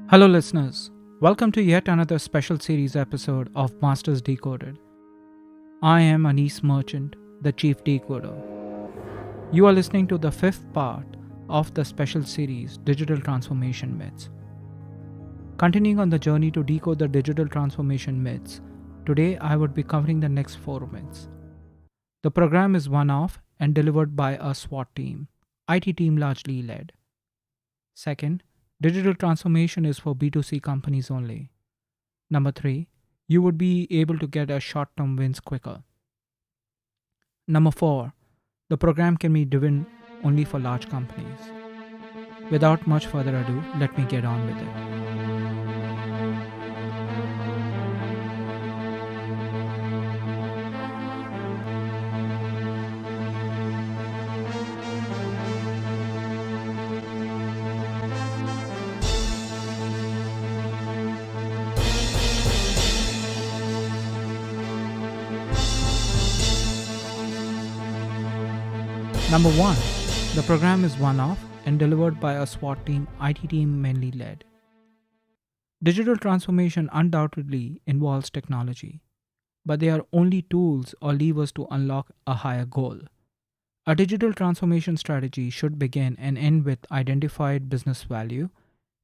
Hello, listeners. Welcome to yet another special series episode of Masters Decoded. I am Anis Merchant, the Chief Decoder. You are listening to the fifth part of the special series Digital Transformation Myths. Continuing on the journey to decode the digital transformation myths, today I would be covering the next four myths. The program is one off and delivered by a SWAT team, IT team largely led. Second, digital transformation is for B2C companies only. Number three, you would be able to get a short term wins quicker. Number four, the program can be driven only for large companies. Without much further ado, let me get on with it. Number one, the program is one off and delivered by a SWAT team, IT team mainly led. Digital transformation undoubtedly involves technology, but they are only tools or levers to unlock a higher goal. A digital transformation strategy should begin and end with identified business value.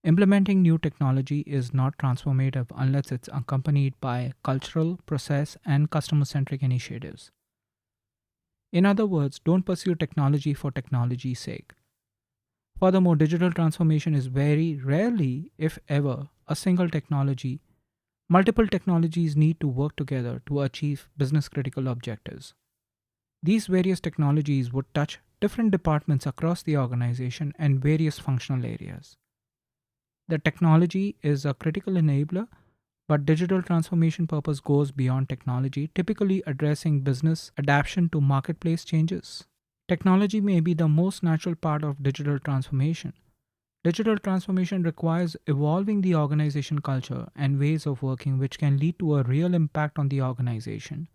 Implementing new technology is not transformative unless it's accompanied by cultural, process, and customer centric initiatives. In other words, don't pursue technology for technology's sake. Furthermore, digital transformation is very rarely, if ever, a single technology. Multiple technologies need to work together to achieve business critical objectives. These various technologies would touch different departments across the organization and various functional areas. The technology is a critical enabler, but digital transformation purpose goes beyond technology, typically addressing business adaptation to marketplace changes. Technology may be the most natural part of digital transformation. Digital transformation requires evolving the organization culture and ways of working, which can lead to a real impact on the organization.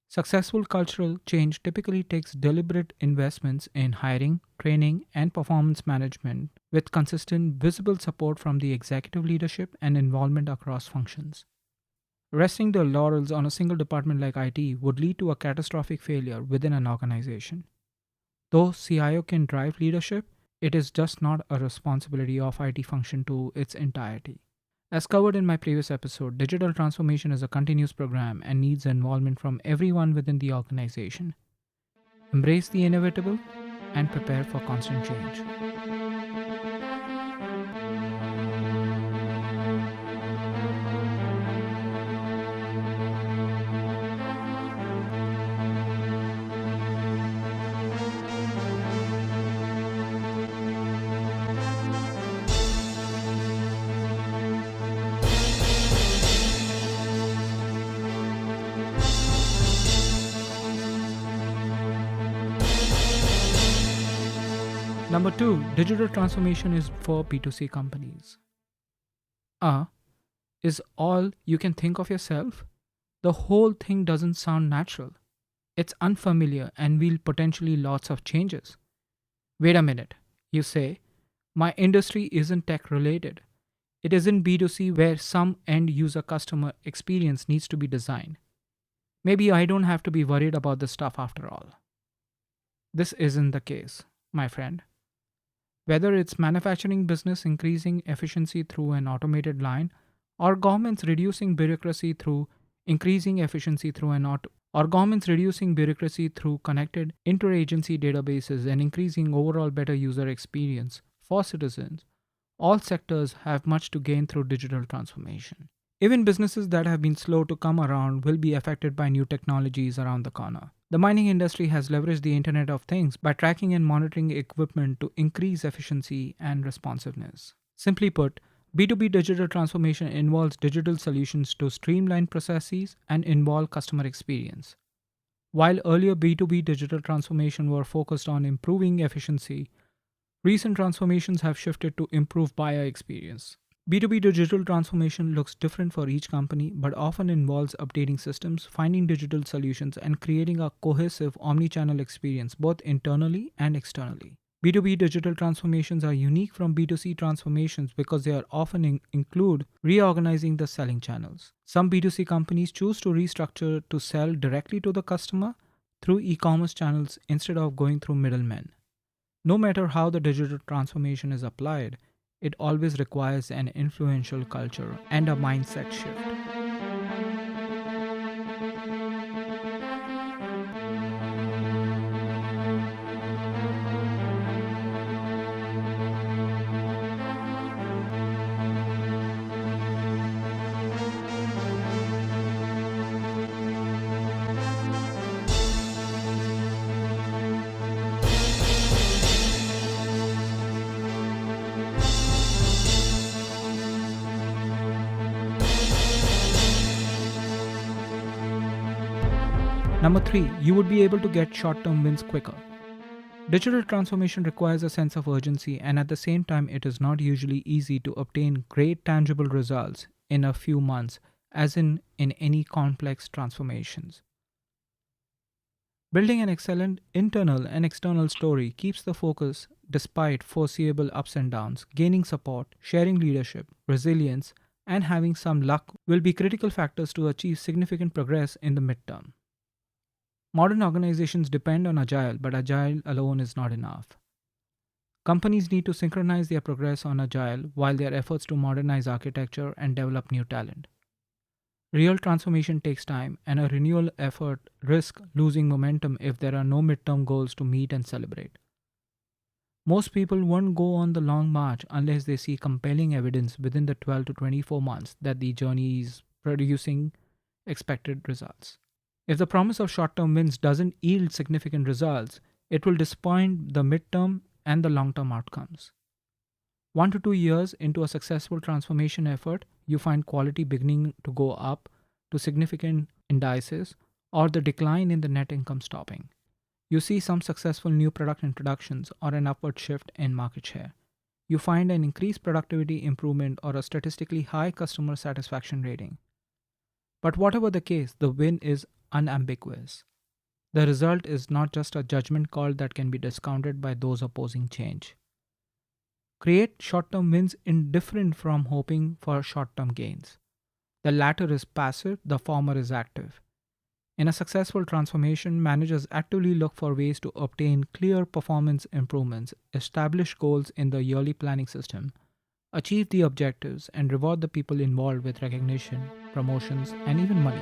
Successful cultural change typically takes deliberate investments in hiring, training, and performance management with consistent, visible support from the executive leadership and involvement across functions. Resting the laurels on a single department like IT would lead to a catastrophic failure within an organization. Though CIO can drive leadership, it is just not a responsibility of IT function to its entirety. As covered in my previous episode, digital transformation is a continuous program and needs involvement from everyone within the organization. Embrace the inevitable and prepare for constant change. Number two, digital transformation is for B2C companies. Is all you can think of yourself? The whole thing doesn't sound natural. It's unfamiliar and will potentially lots of changes. Wait a minute, you say, my industry isn't tech related. It isn't B2C where some end user customer experience needs to be designed. Maybe I don't have to be worried about this stuff after all. This isn't the case, my friend. Whether it's manufacturing business increasing efficiency through an automated line, or governments reducing bureaucracy through increasing efficiency through or governments reducing bureaucracy through connected interagency databases and increasing overall better user experience for citizens, all sectors have much to gain through digital transformation. Even businesses that have been slow to come around will be affected by new technologies around the corner. The mining industry has leveraged the Internet of Things by tracking and monitoring equipment to increase efficiency and responsiveness. Simply put, B2B digital transformation involves digital solutions to streamline processes and involve customer experience. While earlier B2B digital transformation were focused on improving efficiency, recent transformations have shifted to improve buyer experience. B2B digital transformation looks different for each company, but often involves updating systems, finding digital solutions, and creating a cohesive omni-channel experience both internally and externally. B2B digital transformations are unique from B2C transformations because they are often include reorganizing the selling channels. Some B2C companies choose to restructure to sell directly to the customer through e-commerce channels instead of going through middlemen. No matter how the digital transformation is applied, it always requires an influential culture and a mindset shift. Number 3, you would be able to get short term wins quicker. Digital transformation requires a sense of urgency, and at the same time, it is not usually easy to obtain great tangible results in a few months, as in any complex transformations. Building an excellent internal and external story keeps the focus despite foreseeable ups and downs. Gaining support, sharing leadership, resilience, and having some luck will be critical factors to achieve significant progress in the midterm. Modern organizations depend on Agile, but Agile alone is not enough. Companies need to synchronize their progress on Agile while their efforts to modernize architecture and develop new talent. Real transformation takes time, and a renewal effort risks losing momentum if there are no midterm goals to meet and celebrate. Most people won't go on the long march unless they see compelling evidence within the 12 to 24 months that the journey is producing expected results. If the promise of short term wins doesn't yield significant results, it will disappoint the midterm and the long term outcomes. 1 to 2 years into a successful transformation effort, you find quality beginning to go up to significant indices or the decline in the net income stopping. You see some successful new product introductions or an upward shift in market share. You find an increased productivity improvement or a statistically high customer satisfaction rating. But whatever the case, the win is unambiguous. The result is not just a judgment call that can be discounted by those opposing change. Create short term wins indifferent from hoping for short term gains. The latter is passive, the former is active. In a successful transformation, managers actively look for ways to obtain clear performance improvements, establish goals in the yearly planning system, achieve the objectives, and reward the people involved with recognition, promotions, and even money.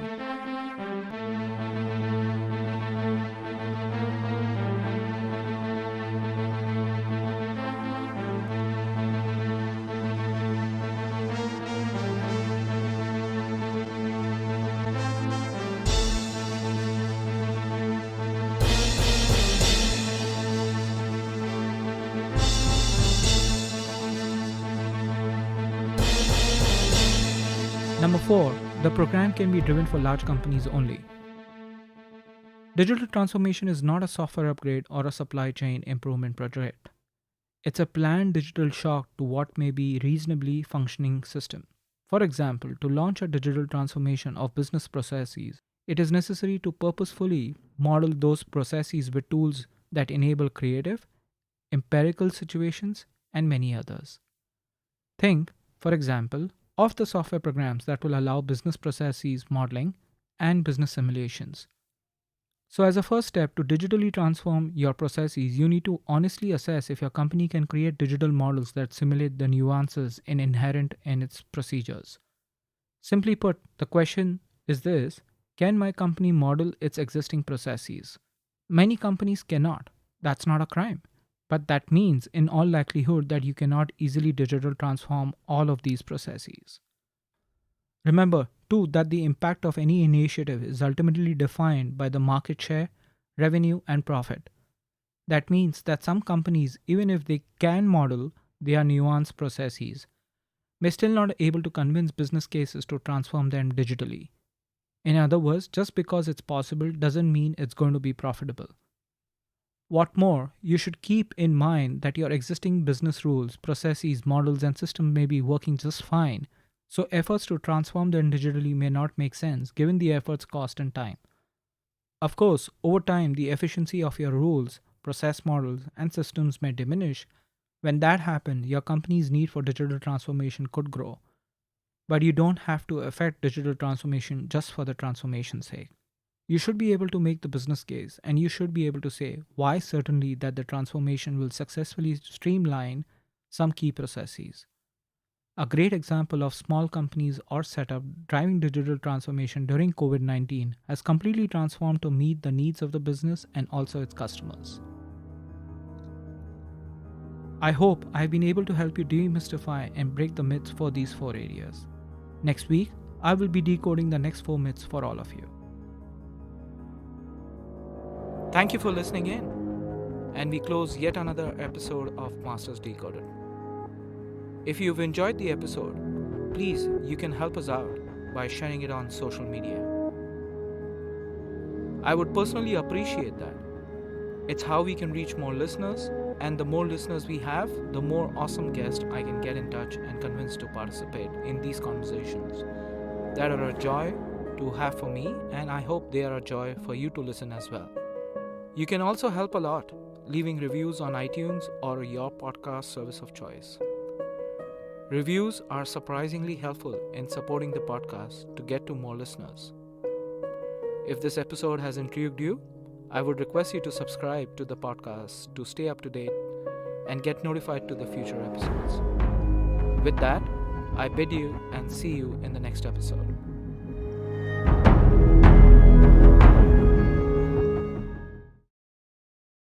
Number 4, the program can be driven for large companies only. Digital transformation is not a software upgrade or a supply chain improvement project. It's a planned digital shock to what may be reasonably functioning system. For example, to launch a digital transformation of business processes, it is necessary to purposefully model those processes with tools that enable creative, empirical situations, and many others. Think, for example, of the software programs that will allow business processes modeling and business simulations. So, as a first step to digitally transform your processes, you need to honestly assess if your company can create digital models that simulate the nuances inherent in its procedures. Simply put, the question is this: can my company model its existing processes? Many companies cannot. That's not a crime. But that means, in all likelihood, that you cannot easily digital transform all of these processes. Remember, too, that the impact of any initiative is ultimately defined by the market share, revenue, and profit. That means that some companies, even if they can model their nuanced processes, may still not able to convince business cases to transform them digitally. In other words, just because it's possible doesn't mean it's going to be profitable. What more, you should keep in mind that your existing business rules, processes, models, and systems may be working just fine, so efforts to transform them digitally may not make sense given the effort's cost and time. Of course, over time, the efficiency of your rules process models, and systems may diminish. When that happens, your company's need for digital transformation could grow. But you don't have to affect digital transformation just for the transformation's sake. You should be able to make the business case, and you should be able to say why certainly that the transformation will successfully streamline some key processes. A great example of small companies or setup driving digital transformation during COVID 19 has completely transformed to meet the needs of the business and also its customers. I hope I have been able to help you demystify and break the myths for these 4 areas. Next week, I will be decoding the next 4 myths for all of you. Thank you for listening in, and we close yet another episode of Masters Decoded. If you've enjoyed the episode, please you can help us out by sharing it on social media. I would personally appreciate that. It's how we can reach more listeners, and the more listeners we have, the more awesome guests I can get in touch and convince to participate in these conversations that are a joy to have for me, and I hope they are a joy for you to listen as well. You can also help a lot leaving reviews on iTunes or your podcast service of choice. Reviews are surprisingly helpful in supporting the podcast to get to more listeners. If this episode has intrigued you, I would request you to subscribe to the podcast to stay up to date and get notified to the future episodes. With that, I bid you and see you in the next episode.